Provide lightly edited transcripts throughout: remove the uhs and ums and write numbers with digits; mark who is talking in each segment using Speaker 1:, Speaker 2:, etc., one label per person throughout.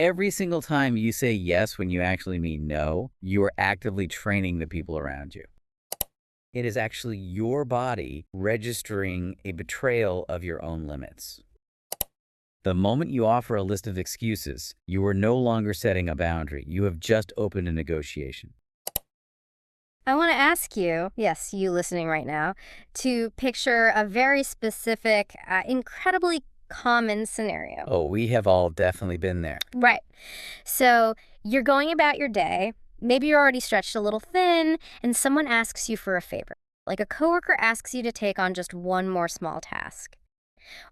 Speaker 1: Every single time you say yes when you actually mean no, you are actively training the people around you. It is actually your body registering a betrayal of your own limits. The moment you offer a list of excuses, you are no longer setting a boundary. You have just opened a negotiation.
Speaker 2: I want to ask you, yes, you listening right now, to picture a very specific, incredibly common scenario.
Speaker 1: Oh, we have all definitely been there.
Speaker 2: Right. So you're going about your day. Maybe you're already stretched a little thin, and someone asks you for a favor. Like a coworker asks you to take on just one more small task,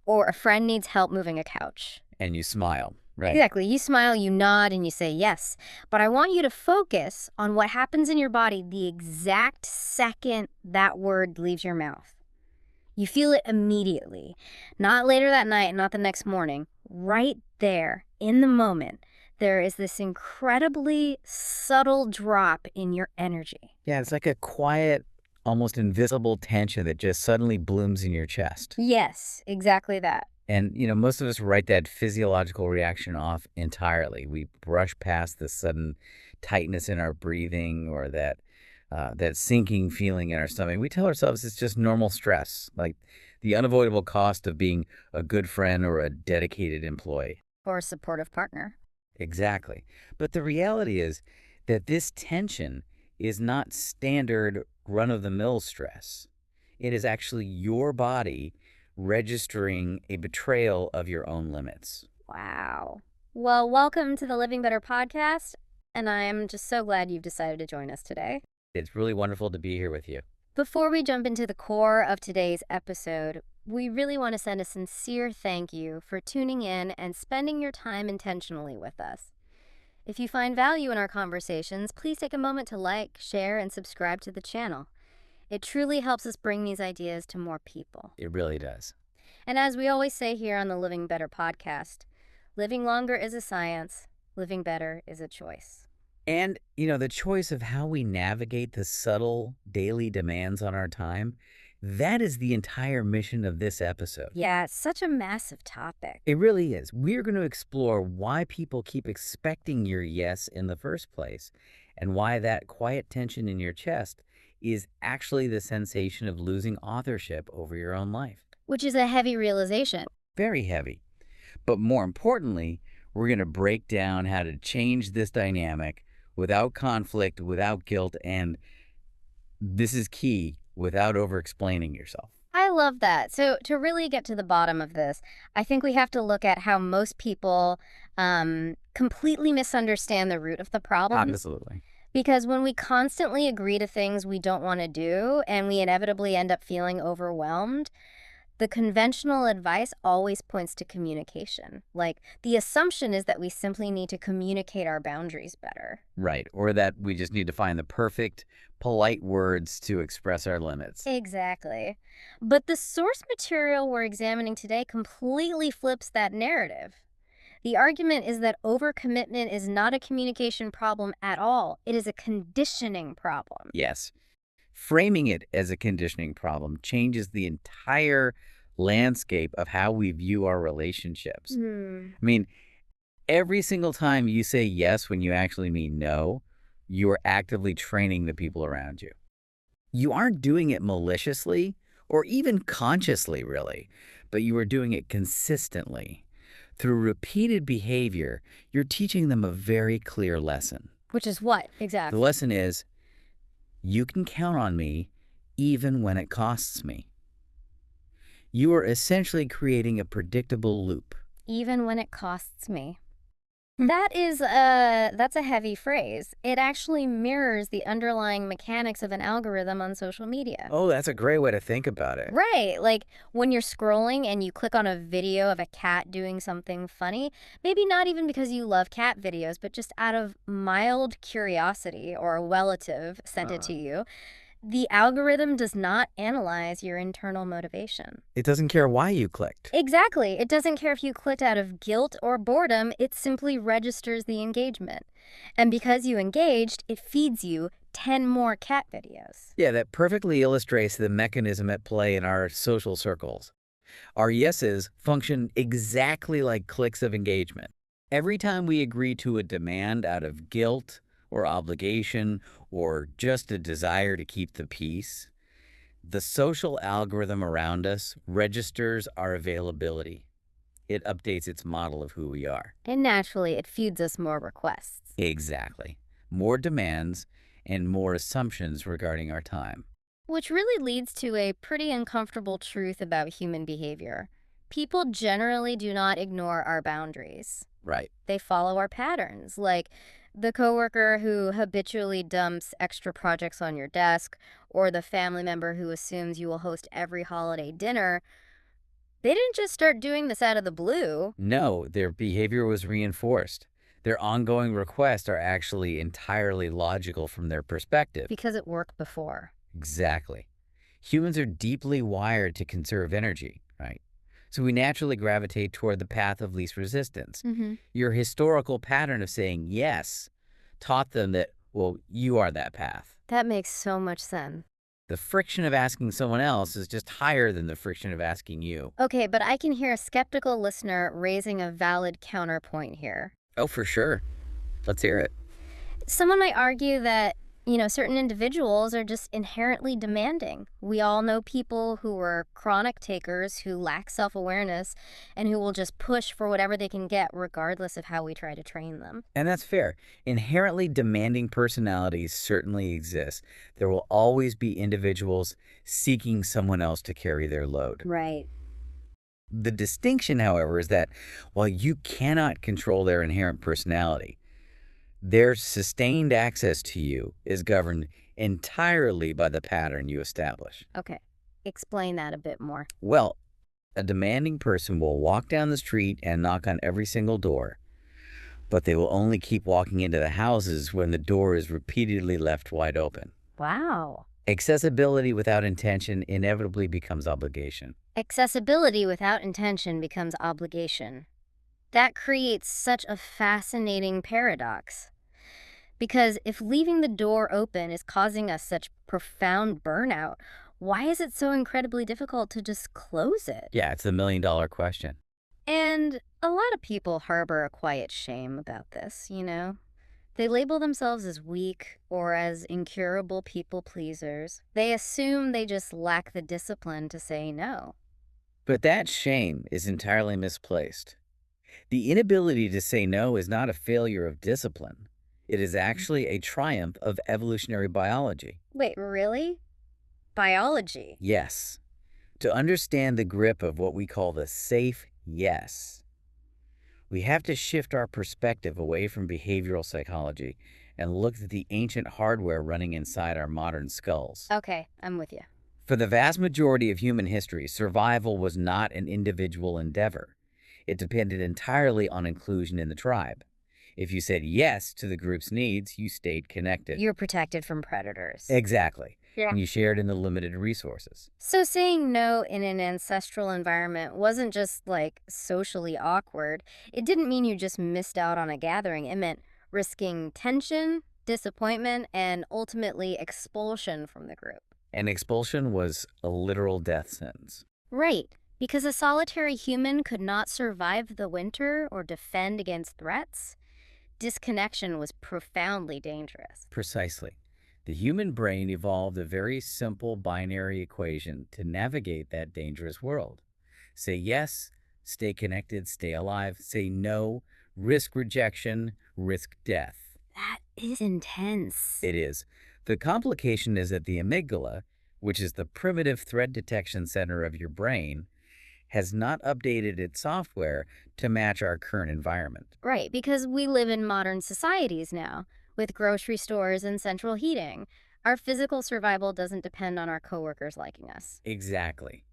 Speaker 2: or a friend needs help moving a couch.
Speaker 1: And you smile, right?
Speaker 2: Exactly. You smile, you nod, and you say yes. But I want you to focus on what happens in your body the exact second that word leaves your mouth. You feel it immediately. Not later that night, not the next morning. Right there, in the moment, there is this incredibly subtle drop in your energy.
Speaker 1: Yeah, it's like a quiet, almost invisible tension that just suddenly blooms in your chest.
Speaker 2: Yes, exactly that.
Speaker 1: And, most of us write that physiological reaction off entirely. We brush past the sudden tightness in our breathing or that sinking feeling in our stomach. We tell ourselves it's just normal stress, like the unavoidable cost of being a good friend or a dedicated employee.
Speaker 2: Or a supportive partner.
Speaker 1: Exactly. But the reality is that this tension is not standard run-of-the-mill stress. It is actually your body registering a betrayal of your own limits.
Speaker 2: Wow. Well, welcome to the Living Better podcast, and I'm just so glad you've decided to join us today.
Speaker 1: It's really wonderful to be here with you.
Speaker 2: Before we jump into the core of today's episode, we really want to send a sincere thank you for tuning in and spending your time intentionally with us. If you find value in our conversations, please take a moment to like, share, and subscribe to the channel. It truly helps us bring these ideas to more people.
Speaker 1: It really does.
Speaker 2: And as we always say here on the Living Better podcast, living longer is a science, living better is a choice.
Speaker 1: And, the choice of how we navigate the subtle daily demands on our time, that is the entire mission of this episode.
Speaker 2: Yeah, it's such a massive topic.
Speaker 1: It really is. We're going to explore why people keep expecting your yes in the first place and why that quiet tension in your chest is actually the sensation of losing authorship over your own life.
Speaker 2: Which is a heavy realization.
Speaker 1: Very heavy. But more importantly, we're going to break down how to change this dynamic without conflict, without guilt, and this is key, without over-explaining yourself.
Speaker 2: I love that. So to really get to the bottom of this, I think we have to look at how most people completely misunderstand the root of the problem.
Speaker 1: Absolutely.
Speaker 2: Because when we constantly agree to things we don't want to do and we inevitably end up feeling overwhelmed, the conventional advice always points to communication. Like, the assumption is that we simply need to communicate our boundaries better.
Speaker 1: Right, or that we just need to find the perfect, polite words to express our limits.
Speaker 2: Exactly. But the source material we're examining today completely flips that narrative. The argument is that overcommitment is not a communication problem at all. It is a conditioning problem.
Speaker 1: Yes. Framing it as a conditioning problem changes the entire landscape of how we view our relationships. I mean, every single time you say yes when you actually mean no, you are actively training the people around you. You aren't doing it maliciously or even consciously, really, but you are doing it consistently. Through repeated behavior, you're teaching them a very clear lesson.
Speaker 2: Which is what,
Speaker 1: The
Speaker 2: exactly?
Speaker 1: lesson is, you can count on me even when it costs me. You are essentially creating a predictable loop.
Speaker 2: Even when it costs me. That's a heavy phrase. It actually mirrors the underlying mechanics of an algorithm on social media.
Speaker 1: Oh, that's a great way to think about it.
Speaker 2: Right, like when you're scrolling and you click on a video of a cat doing something funny, maybe not even because you love cat videos, but just out of mild curiosity or a relative sent it to you, the algorithm does not analyze your internal motivation.
Speaker 1: It doesn't care why you clicked.
Speaker 2: Exactly. It doesn't care if you clicked out of guilt or boredom, it simply registers the engagement. And because you engaged, it feeds you 10 more cat videos.
Speaker 1: Yeah, that perfectly illustrates the mechanism at play in our social circles. Our yeses function exactly like clicks of engagement. Every time we agree to a demand out of guilt or obligation or just a desire to keep the peace, the social algorithm around us registers our availability. It updates its model of who we are.
Speaker 2: And naturally, it feeds us more requests.
Speaker 1: Exactly. More demands and more assumptions regarding our time.
Speaker 2: Which really leads to a pretty uncomfortable truth about human behavior. People generally do not ignore our boundaries.
Speaker 1: Right.
Speaker 2: They follow our patterns, like the coworker who habitually dumps extra projects on your desk, or the family member who assumes you will host every holiday dinner. They didn't just start doing this out of the blue.
Speaker 1: No, their behavior was reinforced. Their ongoing requests are actually entirely logical from their perspective.
Speaker 2: Because it worked before.
Speaker 1: Exactly. Humans are deeply wired to conserve energy, right? So we naturally gravitate toward the path of least resistance. Your historical pattern of saying yes taught them that, well, you are that path.
Speaker 2: That makes so much sense.
Speaker 1: The friction of asking someone else is just higher than the friction of asking you.
Speaker 2: Okay, but I can hear a skeptical listener raising a valid counterpoint here.
Speaker 1: Oh, for sure. Let's hear it.
Speaker 2: Someone might argue that, certain individuals are just inherently demanding. We all know people who are chronic takers, who lack self-awareness, and who will just push for whatever they can get regardless of how we try to train them.
Speaker 1: And that's fair. Inherently demanding personalities certainly exist. There will always be individuals seeking someone else to carry their load.
Speaker 2: Right.
Speaker 1: The distinction, however, is that while you cannot control their inherent personality, their sustained access to you is governed entirely by the pattern you establish.
Speaker 2: Okay. Explain that a bit more.
Speaker 1: Well, a demanding person will walk down the street and knock on every single door, but they will only keep walking into the houses when the door is repeatedly left wide open.
Speaker 2: Wow.
Speaker 1: Accessibility without intention inevitably becomes obligation.
Speaker 2: Accessibility without intention becomes obligation. That creates such a fascinating paradox. Because if leaving the door open is causing us such profound burnout, why is it so incredibly difficult to just close it?
Speaker 1: Yeah, it's the million-dollar question.
Speaker 2: And a lot of people harbor a quiet shame about this. They label themselves as weak or as incurable people pleasers. They assume they just lack the discipline to say no.
Speaker 1: But that shame is entirely misplaced. The inability to say no is not a failure of discipline. It is actually a triumph of evolutionary biology.
Speaker 2: Wait, really? Biology?
Speaker 1: Yes. To understand the grip of what we call the safe yes, we have to shift our perspective away from behavioral psychology and look at the ancient hardware running inside our modern skulls.
Speaker 2: Okay, I'm with you.
Speaker 1: For the vast majority of human history, survival was not an individual endeavor. It depended entirely on inclusion in the tribe. If you said yes to the group's needs, you stayed connected.
Speaker 2: You're protected from predators.
Speaker 1: Exactly.
Speaker 2: Yeah.
Speaker 1: And you shared in the limited resources.
Speaker 2: So saying no in an ancestral environment wasn't just like socially awkward. It didn't mean you just missed out on a gathering. It meant risking tension, disappointment, and ultimately expulsion from the group.
Speaker 1: And expulsion was a literal death sentence.
Speaker 2: Right, because a solitary human could not survive the winter or defend against threats. Disconnection was profoundly dangerous.
Speaker 1: Precisely. The human brain evolved a very simple binary equation to navigate that dangerous world. Say yes, stay connected, stay alive. Say no, risk rejection, risk death.
Speaker 2: That is intense.
Speaker 1: It is. The complication is that the amygdala, which is the primitive threat detection center of your brain, has not updated its software to match our current environment.
Speaker 2: Right, because we live in modern societies now, with grocery stores and central heating. Our physical survival doesn't depend on our coworkers liking us.
Speaker 1: Exactly.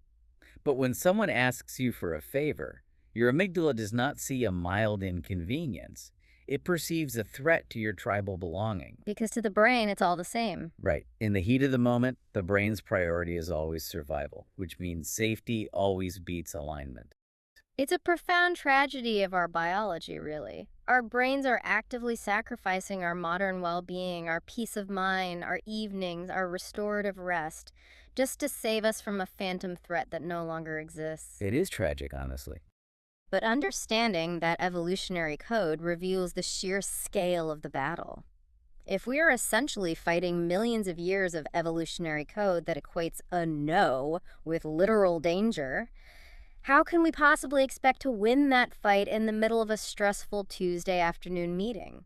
Speaker 1: But when someone asks you for a favor, your amygdala does not see a mild inconvenience. It perceives a threat to your tribal belonging.
Speaker 2: Because to the brain, it's all the same.
Speaker 1: Right. In the heat of the moment, the brain's priority is always survival, which means safety always beats alignment.
Speaker 2: It's a profound tragedy of our biology, really. Our brains are actively sacrificing our modern well-being, our peace of mind, our evenings, our restorative rest, just to save us from a phantom threat that no longer exists.
Speaker 1: It is tragic, honestly.
Speaker 2: But understanding that evolutionary code reveals the sheer scale of the battle. If we are essentially fighting millions of years of evolutionary code that equates a no with literal danger, how can we possibly expect to win that fight in the middle of a stressful Tuesday afternoon meeting?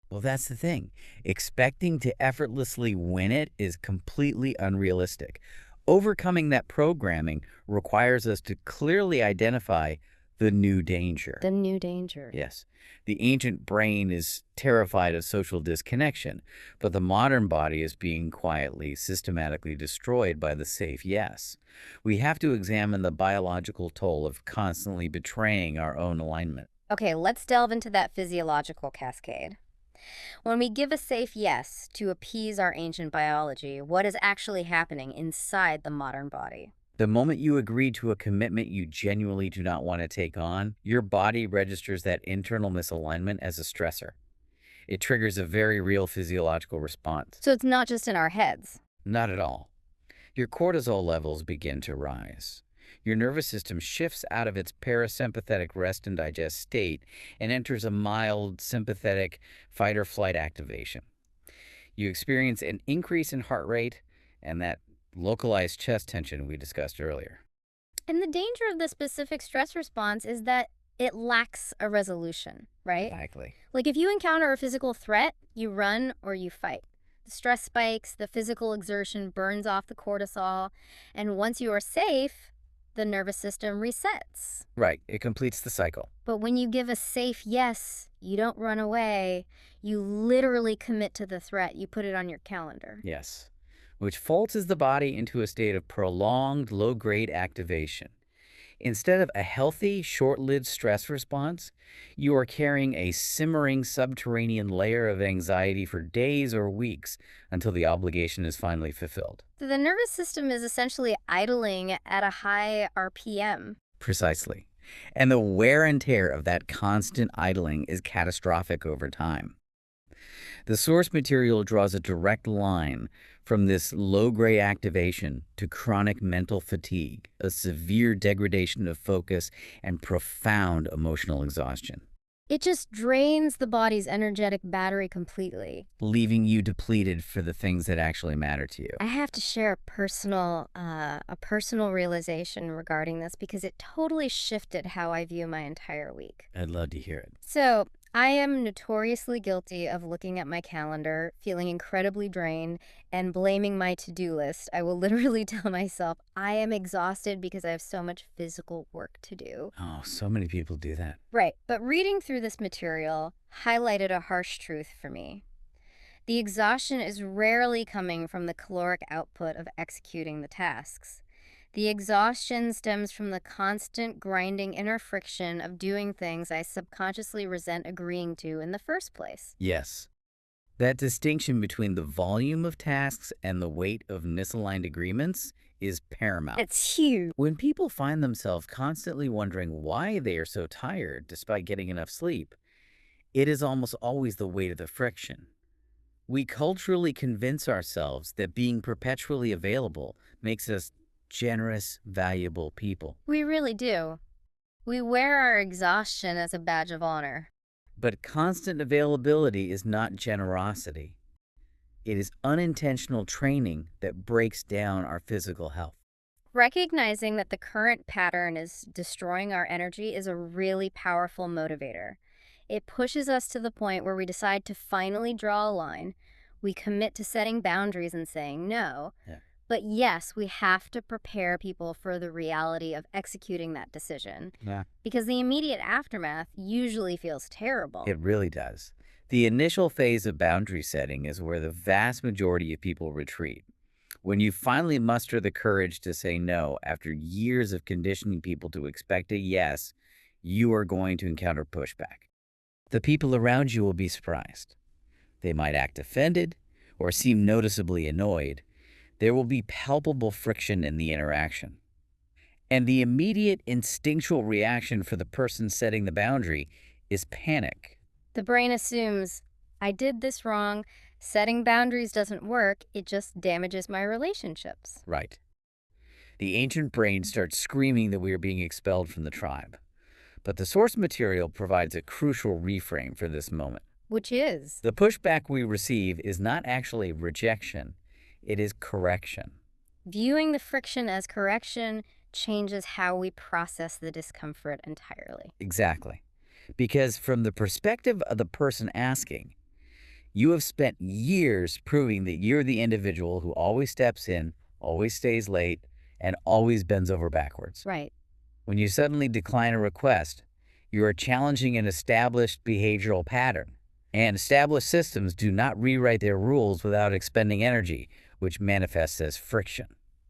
Speaker 1: Well, that's the thing. Expecting to effortlessly win it is completely unrealistic. Overcoming that programming requires us to clearly identify the new danger.
Speaker 2: The new danger.
Speaker 1: Yes, the ancient brain is terrified of social disconnection, but the modern body is being quietly, systematically destroyed by the safe yes. We have to examine the biological toll of constantly betraying our own alignment.
Speaker 2: Okay, let's delve into that physiological cascade. When we give a safe yes to appease our ancient biology, what is actually happening inside the modern body?
Speaker 1: The moment you agree to a commitment you genuinely do not want to take on, your body registers that internal misalignment as a stressor. It triggers a very real physiological response.
Speaker 2: So it's not just in our heads.
Speaker 1: Not at all. Your cortisol levels begin to rise. Your nervous system shifts out of its parasympathetic rest and digest state and enters a mild sympathetic fight or flight activation. You experience an increase in heart rate and that localized chest tension we discussed earlier.
Speaker 2: And the danger of the specific stress response is that it lacks a resolution, right?
Speaker 1: Exactly.
Speaker 2: Like if you encounter a physical threat, you run or you fight. The stress spikes, the physical exertion burns off the cortisol, and once you are safe, the nervous system resets.
Speaker 1: Right. It completes the cycle.
Speaker 2: But when you give a safe yes, you don't run away. You literally commit to the threat. You put it on your calendar.
Speaker 1: Yes. Which forces the body into a state of prolonged low-grade activation. Instead of a healthy, short-lived stress response, you are carrying a simmering subterranean layer of anxiety for days or weeks until the obligation is finally fulfilled.
Speaker 2: So the nervous system is essentially idling at a high RPM.
Speaker 1: Precisely. And the wear and tear of that constant idling is catastrophic over time. The source material draws a direct line from this low-grade activation to chronic mental fatigue, a severe degradation of focus, and profound emotional exhaustion,
Speaker 2: It just drains the body's energetic battery completely.
Speaker 1: leaving you depleted for the things that actually matter to you.
Speaker 2: I have to share a personal realization regarding this because it totally shifted how I view my entire week.
Speaker 1: I'd love to hear it.
Speaker 2: So, I am notoriously guilty of looking at my calendar, feeling incredibly drained, and blaming my to-do list. I will literally tell myself, I am exhausted because I have so much physical work to do.
Speaker 1: Oh, so many people do that.
Speaker 2: Right, but reading through this material highlighted a harsh truth for me. The exhaustion is rarely coming from the caloric output of executing the tasks. The exhaustion stems from the constant grinding inner friction of doing things I subconsciously resent agreeing to in the first place.
Speaker 1: Yes. That distinction between the volume of tasks and the weight of misaligned agreements is paramount.
Speaker 2: It's huge.
Speaker 1: When people find themselves constantly wondering why they are so tired despite getting enough sleep, it is almost always the weight of the friction. We culturally convince ourselves that being perpetually available makes us generous, valuable people.
Speaker 2: We really do. We wear our exhaustion as a badge of honor.
Speaker 1: But constant availability is not generosity. It is unintentional training that breaks down our physical health.
Speaker 2: Recognizing that the current pattern is destroying our energy is a really powerful motivator. It pushes us to the point where we decide to finally draw a line. We commit to setting boundaries and saying no.
Speaker 1: Yeah.
Speaker 2: But yes, we have to prepare people for the reality of executing that decision.
Speaker 1: Yeah.
Speaker 2: Because the immediate aftermath usually feels terrible.
Speaker 1: It really does. The initial phase of boundary setting is where the vast majority of people retreat. When you finally muster the courage to say no after years of conditioning people to expect a yes, you are going to encounter pushback. The people around you will be surprised. They might act offended or seem noticeably annoyed. There will be palpable friction in the interaction. And the immediate instinctual reaction for the person setting the boundary is panic.
Speaker 2: The brain assumes, I did this wrong. Setting boundaries doesn't work. It just damages my relationships.
Speaker 1: Right. The ancient brain starts screaming that we are being expelled from the tribe. But the source material provides a crucial reframe for this moment.
Speaker 2: Which is?
Speaker 1: The pushback we receive is not actually rejection, it is correction.
Speaker 2: Viewing the friction as correction changes how we process the discomfort entirely.
Speaker 1: Exactly. Because from the perspective of the person asking, you have spent years proving that you're the individual who always steps in, always stays late, and always bends over backwards.
Speaker 2: Right.
Speaker 1: When you suddenly decline a request, you are challenging an established behavioral pattern. And established systems do not rewrite their rules without expending energy, which manifests as friction.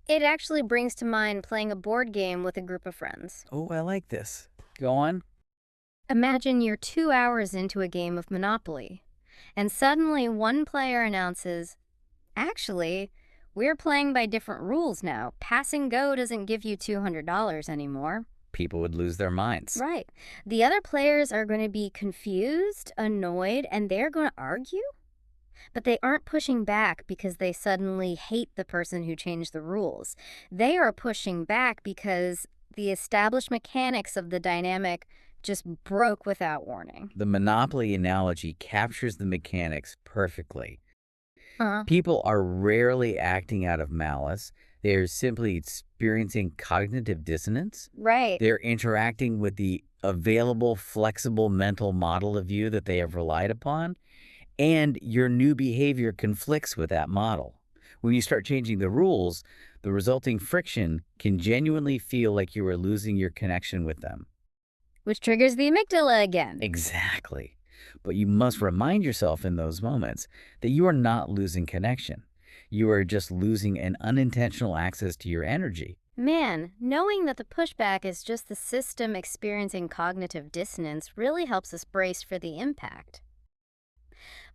Speaker 2: It actually brings to mind playing a board game with a group of friends.
Speaker 1: Oh, I like this. Go on.
Speaker 2: Imagine you're 2 hours into a game of Monopoly, and suddenly one player announces, "Actually, we're playing by different rules now. Passing go doesn't give you $200 anymore."
Speaker 1: People would lose their minds.
Speaker 2: Right. The other players are going to be confused, annoyed, and they're going to argue. But they aren't pushing back because they suddenly hate the person who changed the rules. They are pushing back because the established mechanics of the dynamic just broke without warning.
Speaker 1: The Monopoly analogy captures the mechanics perfectly.
Speaker 2: Huh?
Speaker 1: People are rarely acting out of malice. They're simply experiencing cognitive dissonance.
Speaker 2: Right.
Speaker 1: They're interacting with the available, flexible mental model of you that they have relied upon, and your new behavior conflicts with that model. When you start changing the rules, the resulting friction can genuinely feel like you are losing your connection with them.
Speaker 2: Which triggers the amygdala again.
Speaker 1: Exactly. But you must remind yourself in those moments that you are not losing connection. You are just losing an unintentional access to your energy.
Speaker 2: Man, knowing that the pushback is just the system experiencing cognitive dissonance really helps us brace for the impact.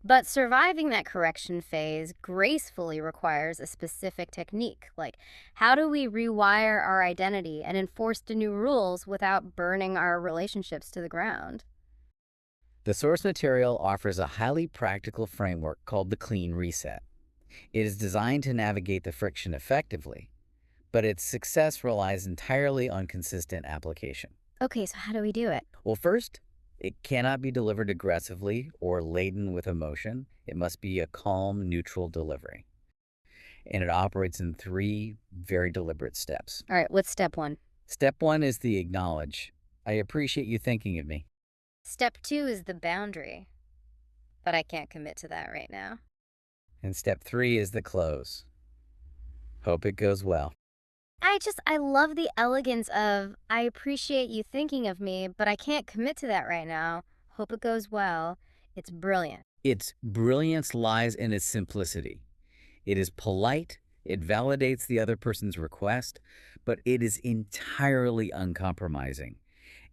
Speaker 2: But surviving that correction phase gracefully requires a specific technique, like how do we rewire our identity and enforce the new rules without burning our relationships to the ground?
Speaker 1: The source material offers a highly practical framework called the clean reset. It is designed to navigate the friction effectively, but its success relies entirely on consistent application.
Speaker 2: Okay, so how do we do it?
Speaker 1: Well, first, it cannot be delivered aggressively or laden with emotion. It must be a calm, neutral delivery. And it operates in 3 very deliberate steps.
Speaker 2: All right, what's step 1?
Speaker 1: Step 1 is the acknowledge. I appreciate you thinking of me.
Speaker 2: Step 2 is the boundary, but I can't commit to that right now.
Speaker 1: And step 3 is the close. Hope it goes well.
Speaker 2: I love the elegance of, I appreciate you thinking of me, but I can't commit to that right now. Hope it goes well. It's brilliant.
Speaker 1: Its brilliance lies in its simplicity. It is polite, it validates the other person's request, but it is entirely uncompromising.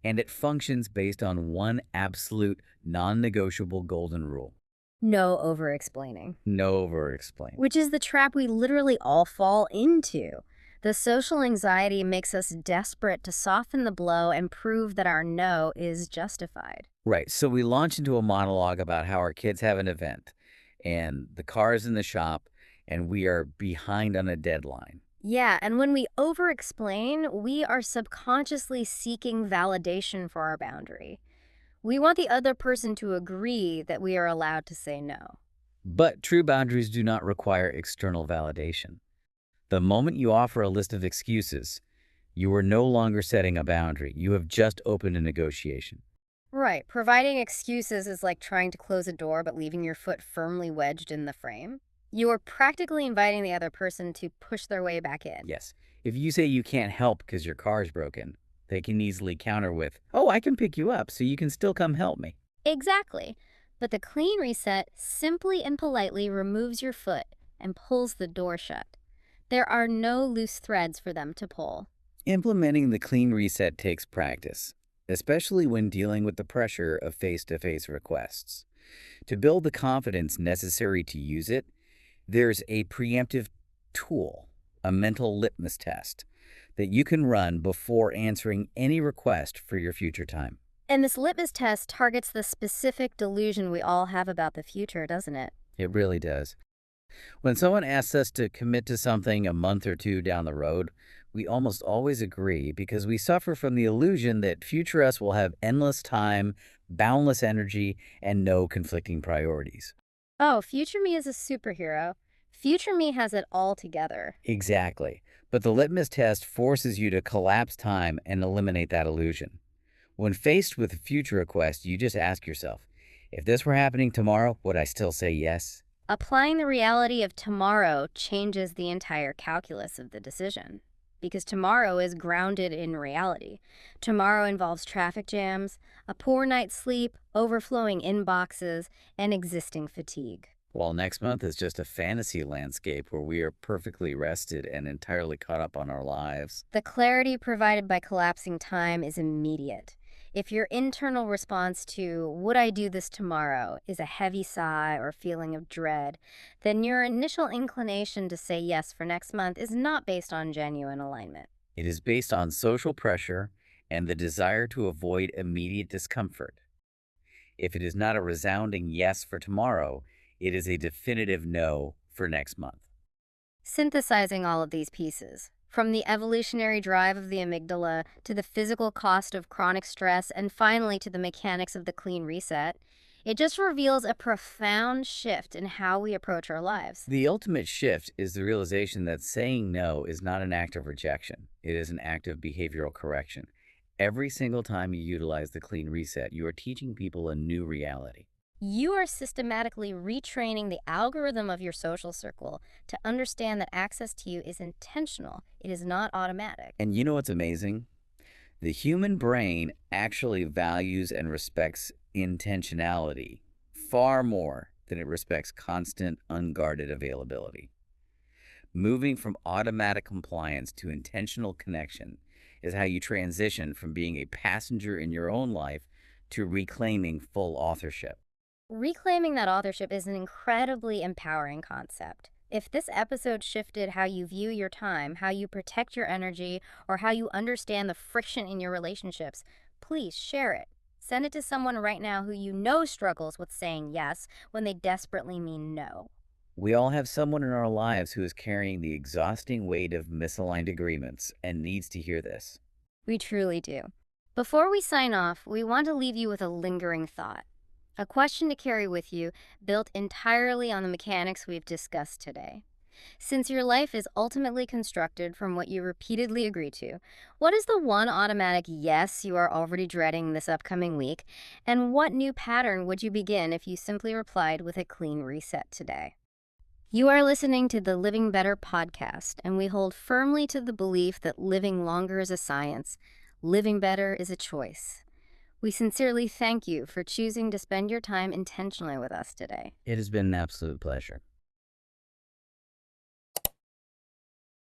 Speaker 1: And it functions based on one absolute, non-negotiable golden rule.
Speaker 2: No over-explaining.
Speaker 1: No over-explain.
Speaker 2: Which is the trap we literally all fall into. The social anxiety makes us desperate to soften the blow and prove that our no is justified.
Speaker 1: Right, so we launch into a monologue about how our kids have an event, and the car is in the shop, and we are behind on a deadline.
Speaker 2: Yeah, and when we over-explain, we are subconsciously seeking validation for our boundary. We want the other person to agree that we are allowed to say no.
Speaker 1: But true boundaries do not require external validation. The moment you offer a list of excuses, you are no longer setting a boundary. You have just opened a negotiation.
Speaker 2: Right, providing excuses is like trying to close a door but leaving your foot firmly wedged in the frame. You are practically inviting the other person to push their way back in.
Speaker 1: Yes, if you say you can't help because your car is broken, they can easily counter with, "Oh, I can pick you up so you can still come help me."
Speaker 2: Exactly. But the clean reset simply and politely removes your foot and pulls the door shut. There are no loose threads for them to pull.
Speaker 1: Implementing the clean reset takes practice, especially when dealing with the pressure of face-to-face requests. To build the confidence necessary to use it, there's a preemptive tool, a mental litmus test, that you can run before answering any request for your future time.
Speaker 2: And this litmus test targets the specific delusion we all have about the future, doesn't it?
Speaker 1: It really does. When someone asks us to commit to something a month or 2 down the road, We almost always agree because we suffer from the illusion that future us will have endless time, boundless energy, and no conflicting priorities.
Speaker 2: Oh, future me is a superhero. Future me has it all together.
Speaker 1: Exactly. But the litmus test forces you to collapse time and eliminate that illusion. When faced with a future request, you just ask yourself, if this were happening tomorrow, would I still say yes?
Speaker 2: Applying the reality of tomorrow changes the entire calculus of the decision. Because tomorrow is grounded in reality. Tomorrow involves traffic jams, a poor night's sleep, overflowing inboxes, and existing fatigue.
Speaker 1: While next month is just a fantasy landscape where we are perfectly rested and entirely caught up on our lives.
Speaker 2: The clarity provided by collapsing time is immediate. If your internal response to, would I do this tomorrow, is a heavy sigh or feeling of dread, then your initial inclination to say yes for next month is not based on genuine alignment.
Speaker 1: It is based on social pressure and the desire to avoid immediate discomfort. If it is not a resounding yes for tomorrow, it is a definitive no for next month.
Speaker 2: Synthesizing all of these pieces, from the evolutionary drive of the amygdala to the physical cost of chronic stress and finally to the mechanics of the clean reset, it just reveals a profound shift in how we approach our lives.
Speaker 1: The ultimate shift is the realization that saying no is not an act of rejection. It is an act of behavioral correction. Every single time you utilize the clean reset, you are teaching people a new reality.
Speaker 2: You are systematically retraining the algorithm of your social circle to understand that access to you is intentional. It is not automatic.
Speaker 1: And you know what's amazing? The human brain actually values and respects intentionality far more than it respects constant, unguarded availability. Moving from automatic compliance to intentional connection is how you transition from being a passenger in your own life to reclaiming full authorship.
Speaker 2: Reclaiming that authorship is an incredibly empowering concept. If this episode shifted how you view your time, how you protect your energy, or how you understand the friction in your relationships, please share it. Send it to someone right now who you know struggles with saying yes when they desperately mean no.
Speaker 1: We all have someone in our lives who is carrying the exhausting weight of misaligned agreements and needs to hear this.
Speaker 2: We truly do. Before we sign off, we want to leave you with a lingering thought. A question to carry with you, built entirely on the mechanics we've discussed today. Since your life is ultimately constructed from what you repeatedly agree to, what is the one automatic yes you are already dreading this upcoming week? And what new pattern would you begin if you simply replied with a clean reset today? You are listening to the Living Better podcast, and we hold firmly to the belief that living longer is a science, living better is a choice. We sincerely thank you for choosing to spend your time intentionally with us today.
Speaker 1: It has been an absolute pleasure.